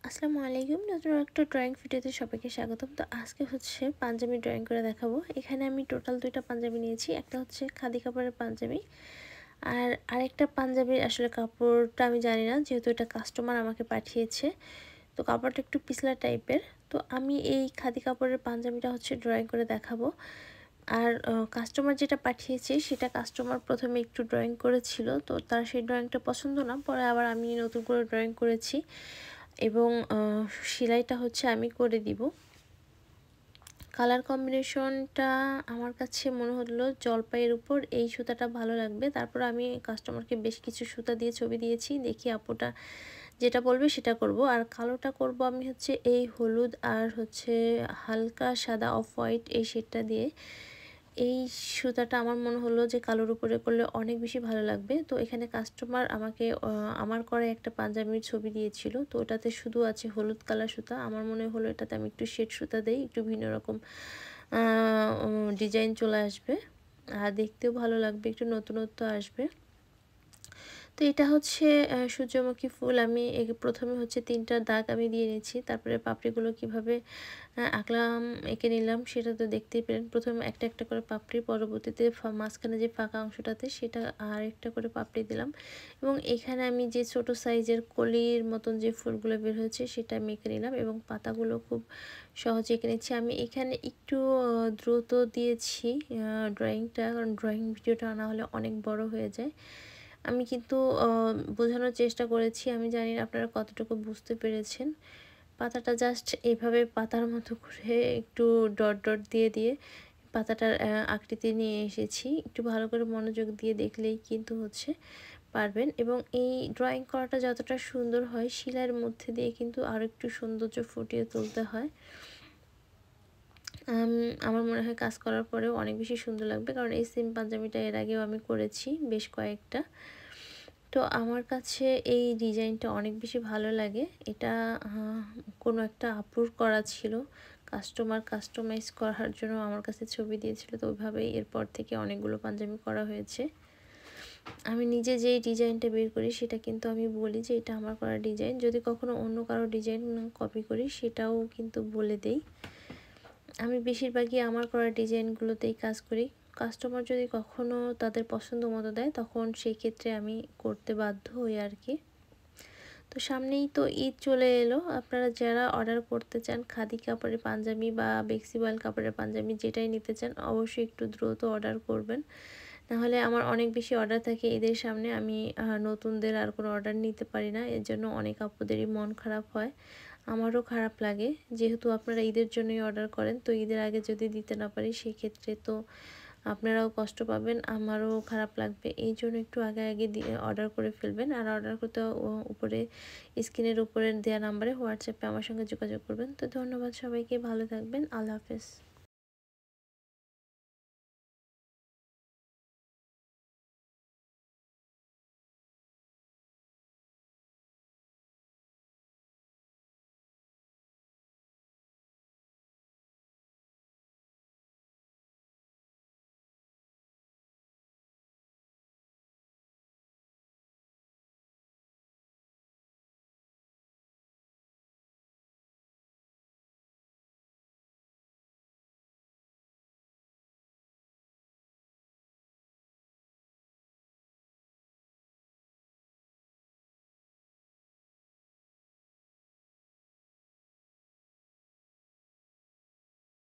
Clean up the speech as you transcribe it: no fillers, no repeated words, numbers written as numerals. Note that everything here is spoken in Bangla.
আসসালামু আলাইকুম। নতুন একটা ড্রয়িং ভিডিওতে সবাইকে স্বাগতম। তো আজকে হচ্ছে পাঞ্জাবি ড্রয়িং করে দেখাবো। এখানে আমি টোটাল 2টা পাঞ্জাবি নিয়েছি। একটা হচ্ছে খাদি কাপড়ের পাঞ্জাবি, আর আরেকটা পাঞ্জাবির আসলে কাপড়টা আমি জানি না, যেহেতু এটা কাস্টমার আমাকে পাঠিয়েছে। তো কাপড়টা একটু পিছলা টাইপের। তো আমি এই খাদি কাপড়ের পাঞ্জাবিটা হচ্ছে ড্রয়িং করে দেখাবো। আর কাস্টমার যেটা পাঠিয়েছে সেটা কাস্টমার প্রথমে একটু ড্রয়িং করেছিল, তো তার সেই ড্রয়িংটা পছন্দ না, পরে আবার আমি নতুন করে ড্রয়িং করেছি এবং সেলাইটা হচ্ছে আমি করে দিব। কালার কম্বিনেশনটা আমার কাছে মনে হলো জলপাইয়ের উপর এই সুতাটা ভালো লাগবে। তারপর আমি কাস্টমারকে বেশ কিছু সুতা দিয়ে ছবি দিয়েছি, দেখি আপুটা যেটা বলবে সেটা করব। আর কালোটা করব আমি হচ্ছে এই হলুদ আর হচ্ছে হালকা সাদা অফ হোয়াইট এই শেডটা দিয়ে। এই সুতাটা আমার মনে হলো যে কালোর উপরে করলে অনেক বেশি ভালো লাগবে। তো এখানে কাস্টমার আমাকে আমার করা একটা পাঞ্জাবির ছবি দিয়েছিল, তো ওটাতে শুধু আছে হলুদ কালার সুতা। আমার মনে হলো এটাতে আমি একটু শেড সুতা দেই, একটু ভিন্ন রকম ডিজাইন চলে আসবে আর দেখতেও ভালো লাগবে, একটু নতুনত্ব আসবে। তো এটা হচ্ছে সূর্যমুখী ফুল। আমি প্রথমে হচ্ছে 3টা দাগ আমি দিয়ে নিয়েছি, তারপরে পাপড়িগুলো কিভাবে আঁকলাম, এঁকে নিলাম সেটা তো দেখতেই পেলেন। প্রথমে একটা একটা করে পাপড়ি, পরবর্তীতে মাঝখানে যে ফাঁকা অংশটাতে সেটা আর একটা করে পাপড়ি দিলাম, এবং এখানে আমি যে ছোট সাইজের কলির মতন যে ফুলগুলো বের হয়েছে সেটা আমি এঁকে নিলাম, এবং পাতাগুলো খুব সহজে এঁকে নিচ্ছি। আমি এখানে একটু দ্রুত দিয়েছি ড্রয়িংটা, কারণ ড্রয়িং ভিডিওটা না হলে অনেক বড় হয়ে যায়। আমি কিন্তু বোঝানোর চেষ্টা করেছি, আমি জানি না আপনারা কতটুকু বুঝতে পেরেছেন। পাতাটা জাস্ট এইভাবে পাতার মতো করে একটু ডট ডট দিয়ে দিয়ে পাতাটার আকৃতি নিয়ে এসেছি। একটু ভালো করে মনোযোগ দিয়ে দেখলেই কিন্তু হচ্ছে পারবেন, এবং এই ড্রয়িং করাটা যতটা সুন্দর হয় শিলার মধ্যে দিয়ে কিন্তু আরও একটু সৌন্দর্য ফুটিয়ে তুলতে হয়। আমার মনে হয় কাজ করার পরেও অনেক বেশি সুন্দর লাগবে, কারণ এই সেম পাঞ্জাবিটা এর আগেও আমি করেছি বেশ কয়েকটা। তো আমার কাছে এই ডিজাইনটা অনেক বেশি ভালো লাগে। এটা কোনো একটা আপুর করা ছিল, কাস্টমার কাস্টমাইজ করার জন্য আমার কাছে ছবি দিয়েছিল, তো ওইভাবেই এরপর থেকে অনেকগুলো পাঞ্জাবি করা হয়েছে। আমি নিজে যেই ডিজাইনটা বের করি সেটা কিন্তু আমি বলি যে এটা আমার করা ডিজাইন। যদি কখনো অন্য কারো ডিজাইন কপি করি সেটাও কিন্তু বলে দেই। আমি বেশিরভাগই আমার করা ডিজাইনগুলোতেই কাজ করি। কাস্টমার যদি কখনো তাদের পছন্দ মতো দেয় তখন সেই ক্ষেত্রে আমি করতে বাধ্য হই আর কি। তো সামনেই তো ঈদ চলে এলো। আপনারা যারা অর্ডার করতে চান খাদি কাপড়ের পাঞ্জাবি বা বেক্সিবয়েল কাপড়ের পাঞ্জাবি যেটাই নিতে চান অবশ্যই একটু দ্রুত অর্ডার করবেন, নাহলে আমার অনেক বেশি অর্ডার থাকে ঈদের সামনে। আমি নতুনদের আর কোনো অর্ডার নিতে পারি না, এর জন্য অনেক আপুদেরই মন খারাপ হয়, আমারও খারাপ লাগে। যেহেতু আপনারা ঈদের জন্যই অর্ডার করেন, তো ঈদের আগে যদি দিতে না পারি সেই ক্ষেত্রে তো আপনারাও কষ্ট পাবেন, আমারও খারাপ লাগবে। এই জন্য একটু আগে আগে দিয়ে অর্ডার করে ফেলবেন। আর অর্ডার করতে উপরে স্ক্রিনের উপরে দেওয়া নাম্বারে হোয়াটসঅ্যাপে আমার সঙ্গে যোগাযোগ করবেন। তো ধন্যবাদ সবাইকে, ভালো থাকবেন, আল্লাহ হাফেজ।